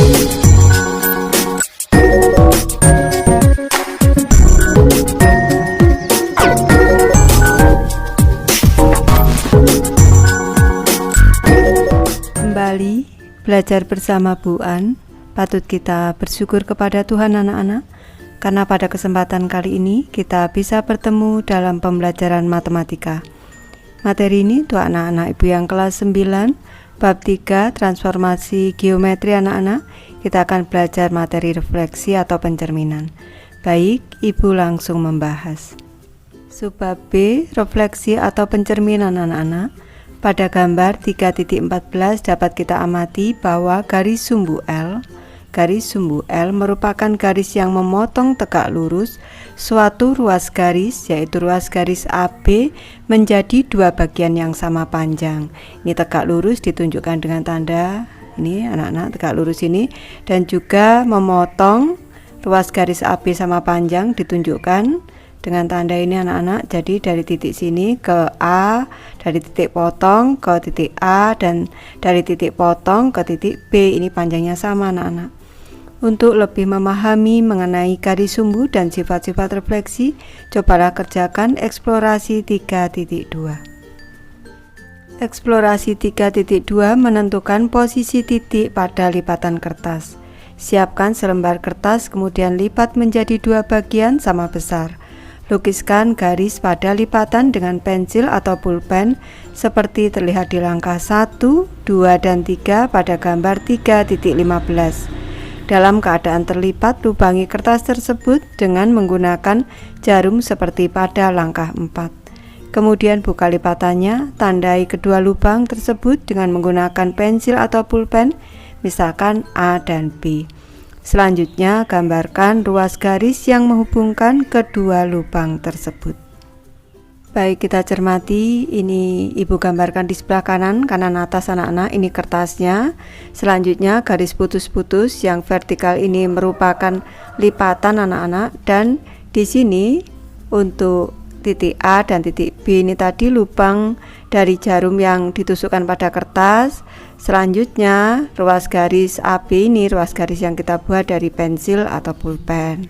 Kembali belajar bersama Bu An. Patut kita bersyukur kepada Tuhan anak-anak, karena pada kesempatan kali ini kita bisa bertemu dalam pembelajaran matematika. Materi ini untuk anak-anak ibu yang kelas 9, bab 3, transformasi geometri anak-anak. Kita akan belajar materi refleksi atau pencerminan. Baik, ibu langsung membahas. Subbab B, refleksi atau pencerminan anak-anak. Pada gambar 3.14 dapat kita amati bahwa garis sumbu L merupakan garis yang memotong tegak lurus suatu ruas garis, yaitu ruas garis AB menjadi dua bagian yang sama panjang. Ini tegak lurus ditunjukkan dengan tanda ini anak-anak, tegak lurus ini, dan juga memotong ruas garis AB sama panjang ditunjukkan dengan tanda ini anak-anak. Jadi dari titik sini ke A, dari titik potong ke titik A, dan dari titik potong ke titik B, ini panjangnya sama anak-anak. Untuk lebih memahami mengenai garis sumbu dan sifat-sifat refleksi, cobalah kerjakan eksplorasi 3.2. Eksplorasi 3.2 menentukan posisi titik pada lipatan kertas. Siapkan selembar kertas, kemudian lipat menjadi dua bagian sama besar. Lukiskan garis pada lipatan dengan pensil atau pulpen seperti terlihat di langkah 1, 2, dan 3 pada gambar 3.15. Dalam keadaan terlipat, lubangi kertas tersebut dengan menggunakan jarum seperti pada langkah 4. Kemudian buka lipatannya, tandai kedua lubang tersebut dengan menggunakan pensil atau pulpen, misalkan A dan B. Selanjutnya, gambarkan ruas garis yang menghubungkan kedua lubang tersebut. Baik, kita cermati. Ini ibu gambarkan di sebelah kanan atas anak-anak, ini kertasnya. Selanjutnya, garis putus-putus yang vertikal ini merupakan lipatan anak-anak, dan di sini untuk titik A dan titik B ini tadi lubang dari jarum yang ditusukkan pada kertas. Selanjutnya ruas garis AB ini ruas garis yang kita buat dari pensil atau pulpen.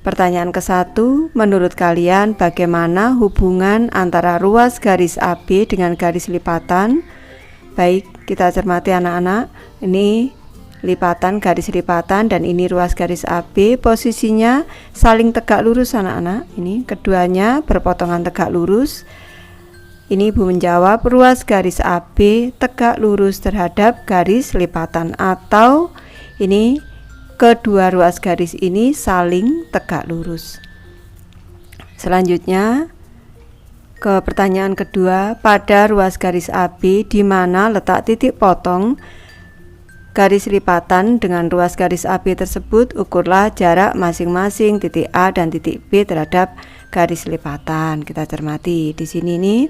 Pertanyaan ke-1, menurut kalian bagaimana hubungan antara ruas garis AB dengan garis lipatan? Baik, kita cermati anak-anak. Ini lipatan, garis lipatan, dan ini ruas garis AB. Posisinya saling tegak lurus anak-anak. Ini keduanya berpotongan tegak lurus. Ini ibu menjawab ruas garis AB tegak lurus terhadap garis lipatan, atau ini kedua ruas garis ini saling tegak lurus. Selanjutnya ke pertanyaan kedua, pada ruas garis AB di mana letak titik potong garis lipatan dengan ruas garis AB tersebut, ukurlah jarak masing-masing titik A dan titik B terhadap garis lipatan. Kita cermati di sini nih.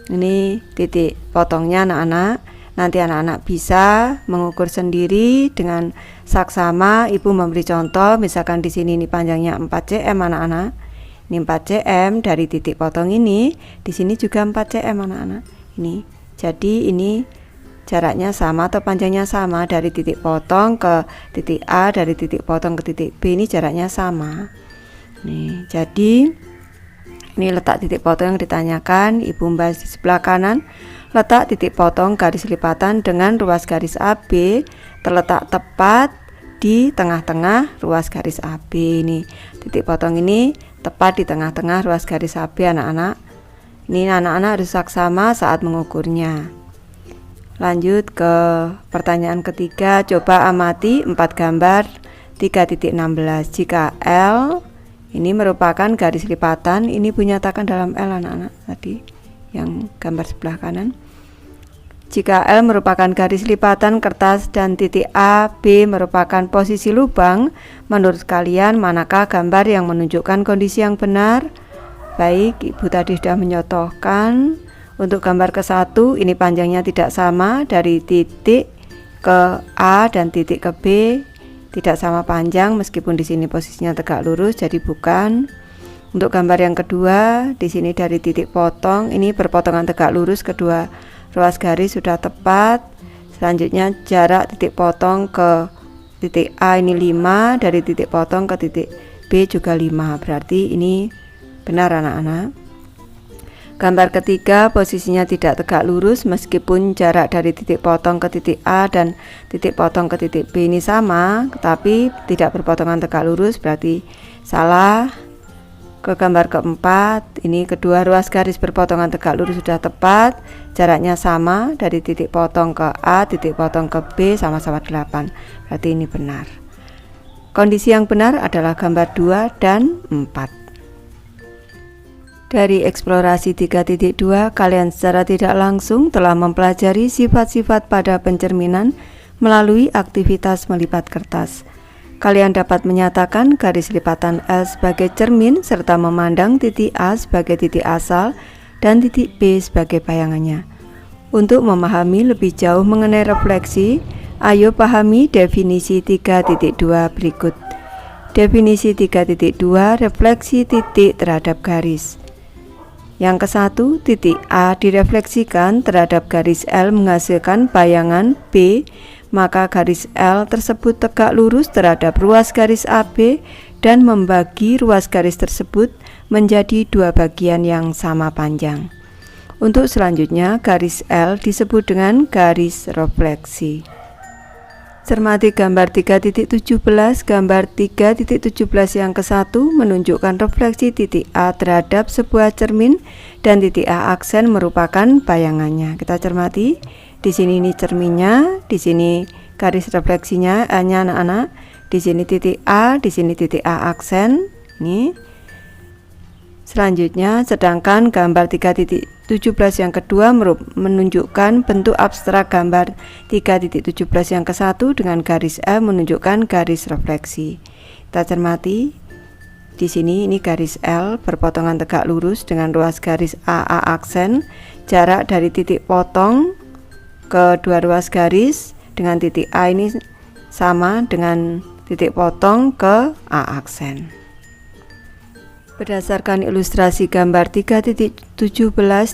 Ini titik potongnya anak-anak. Nanti anak-anak bisa mengukur sendiri dengan saksama. Ibu memberi contoh, misalkan di sini ini panjangnya 4 cm anak-anak. Ini 4 cm dari titik potong ini, di sini juga 4 cm anak-anak. Ini. Jadi ini jaraknya sama atau panjangnya sama dari titik potong ke titik A, dari titik potong ke titik B, ini jaraknya sama. Nih, jadi ini letak titik potong yang ditanyakan. Ibu membahas di sebelah kanan. Letak titik potong garis lipatan dengan ruas garis AB terletak tepat di tengah-tengah ruas garis AB. Ini titik potong ini tepat di tengah-tengah ruas garis AB anak-anak. Ini anak-anak harus saksama saat mengukurnya. Lanjut ke pertanyaan ketiga. Coba amati 4 gambar 3.16. Jika L ini merupakan garis lipatan, ini ibu nyatakan dalam L anak-anak tadi yang gambar sebelah kanan. Jika L merupakan garis lipatan kertas dan titik A, B merupakan posisi lubang, menurut kalian manakah gambar yang menunjukkan kondisi yang benar? Baik, ibu tadi sudah menyotohkan. Untuk gambar ke-1, ini panjangnya tidak sama dari titik ke A dan titik ke B. Tidak sama panjang, meskipun di sini posisinya tegak lurus, jadi bukan. Untuk gambar yang kedua, di sini dari titik potong, ini berpotongan tegak lurus, kedua ruas garis sudah tepat. Selanjutnya jarak titik potong ke titik A ini 5, dari titik potong ke titik B juga 5, berarti ini benar anak-anak. Gambar ketiga, posisinya tidak tegak lurus meskipun jarak dari titik potong ke titik A dan titik potong ke titik B ini sama, tetapi tidak berpotongan tegak lurus, berarti salah. Ke gambar keempat, ini kedua ruas garis berpotongan tegak lurus sudah tepat, jaraknya sama dari titik potong ke A, titik potong ke B sama-sama 8, berarti ini benar. Kondisi yang benar adalah gambar 2 dan 4. Dari eksplorasi 3.2, kalian secara tidak langsung telah mempelajari sifat-sifat pada pencerminan melalui aktivitas melipat kertas. Kalian dapat menyatakan garis lipatan L sebagai cermin serta memandang titik A sebagai titik asal dan titik B sebagai bayangannya. Untuk memahami lebih jauh mengenai refleksi, ayo pahami definisi 3.2 berikut. Definisi 3.2 refleksi titik terhadap garis. Yang ke-1, titik A direfleksikan terhadap garis L menghasilkan bayangan B, maka garis L tersebut tegak lurus terhadap ruas garis AB dan membagi ruas garis tersebut menjadi dua bagian yang sama panjang. Untuk selanjutnya, garis L disebut dengan garis refleksi. Cermati gambar 3.17. Gambar 3.17 yang ke-1 menunjukkan refleksi titik A terhadap sebuah cermin dan titik A aksen merupakan bayangannya. Kita cermati. Di sini ini cerminnya, di sini garis refleksinya A-nya anak-anak. Di sini titik A, di sini titik A aksen. Ini. Selanjutnya, sedangkan gambar 3.17 yang kedua menunjukkan bentuk abstrak gambar 3.17 yang ke-1 dengan garis L menunjukkan garis refleksi. Kita cermati. Di sini ini garis L berpotongan tegak lurus dengan ruas garis AA aksen, jarak dari titik potong ke dua ruas garis dengan titik A ini sama dengan titik potong ke A aksen. Berdasarkan ilustrasi gambar 3.17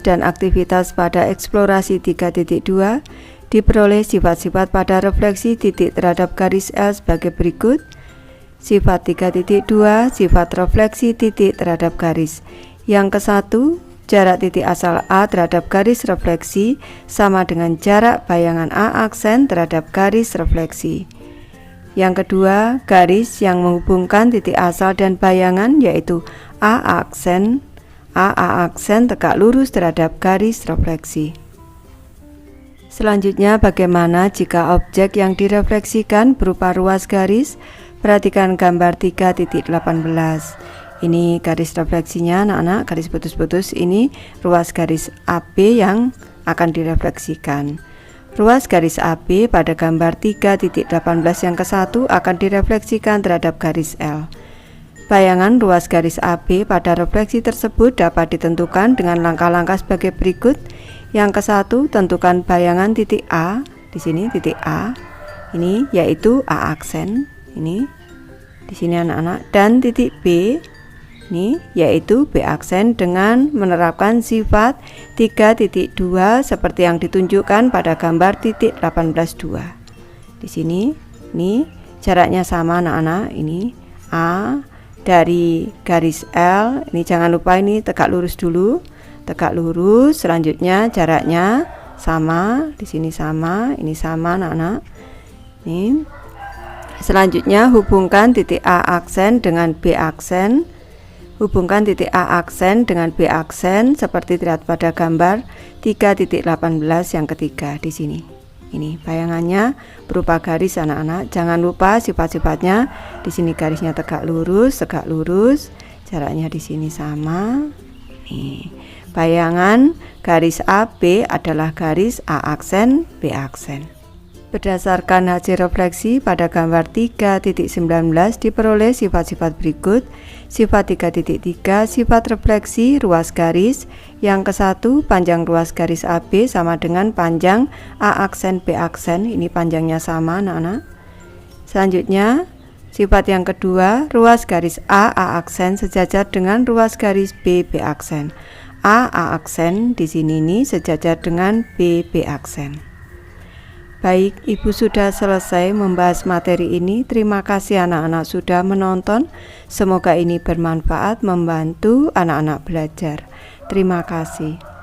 dan aktivitas pada eksplorasi 3.2, diperoleh sifat-sifat pada refleksi titik terhadap garis L sebagai berikut. Sifat 3.2, sifat refleksi titik terhadap garis. Yang ke-1, jarak titik asal A terhadap garis refleksi sama dengan jarak bayangan A aksen terhadap garis refleksi. Yang kedua, garis yang menghubungkan titik asal dan bayangan yaitu AA aksen tegak lurus terhadap garis refleksi. Selanjutnya, bagaimana jika objek yang direfleksikan berupa ruas garis? Perhatikan gambar 3.18. Ini garis refleksinya anak-anak, garis putus-putus, ini ruas garis AB yang akan direfleksikan. Ruas garis AB pada gambar 3.18 yang ke-1 akan direfleksikan terhadap garis L. Bayangan ruas garis AB pada refleksi tersebut dapat ditentukan dengan langkah-langkah sebagai berikut. Yang ke-1, tentukan bayangan titik A, di sini titik A, ini yaitu A aksen, ini di sini anak-anak, dan titik B, ini yaitu B aksen dengan menerapkan sifat 3.2 seperti yang ditunjukkan pada gambar titik 18.2. Di sini, ini jaraknya sama anak-anak, ini A dari garis L, ini jangan lupa ini tegak lurus dulu, tegak lurus. Selanjutnya jaraknya sama, di sini sama, ini sama anak-anak. Ini. Selanjutnya hubungkan titik A aksen dengan B aksen. Hubungkan titik A aksen dengan B aksen seperti terlihat pada gambar 3.18 yang ketiga di sini. Ini bayangannya berupa garis anak-anak. Jangan lupa sifat-sifatnya. Di sini garisnya tegak lurus, jaraknya di sini sama. Nih, bayangan garis AB adalah garis A aksen, B aksen. Berdasarkan hasil refleksi pada gambar 3.19 diperoleh sifat-sifat berikut. Sifat 3.3, sifat refleksi ruas garis. Yang ke-1, panjang ruas garis AB sama dengan panjang A aksen B aksen. Ini panjangnya sama anak-anak. Selanjutnya, sifat yang kedua, ruas garis A aksen sejajar dengan ruas garis B aksen. A aksen di sini ini sejajar dengan B aksen. Baik, Ibu sudah selesai membahas materi ini. Terima kasih anak-anak sudah menonton. Semoga ini bermanfaat membantu anak-anak belajar. Terima kasih.